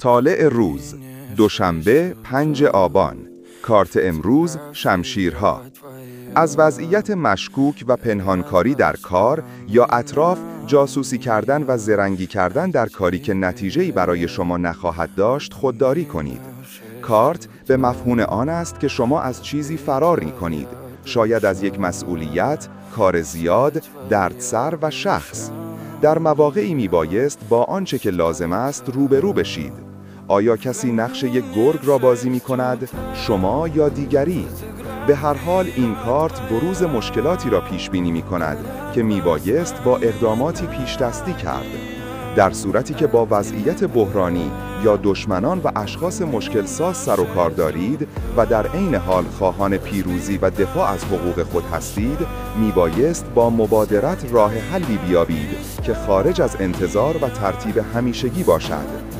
طالع روز، دوشنبه 5 آبان. کارت امروز شمشیرها. از وضعیت مشکوک و پنهانکاری در کار یا اطراف جاسوسی کردن و زرنگی کردن در کاری که نتیجه‌ای برای شما نخواهد داشت خودداری کنید. کارت به مفهوم آن است که شما از چیزی فرار می‌کنید، شاید از یک مسئولیت، کار زیاد، دردسر و شخص. در مواقعی میبایست با آنچه که لازم است روبرو بشید. آیا کسی نقش یک گرگ را بازی می کند؟ شما یا دیگری؟ به هر حال این کارت بروز مشکلاتی را پیش بینی می کند که میبایست با اقداماتی پیش دستی کرد. در صورتی که با وضعیت بحرانی یا دشمنان و اشخاص مشکل ساز سر و کار دارید و در عین حال خواهان پیروزی و دفاع از حقوق خود هستید، میبایست با مبادرت راه حلی بیابید که خارج از انتظار و ترتیب همیشگی باشد.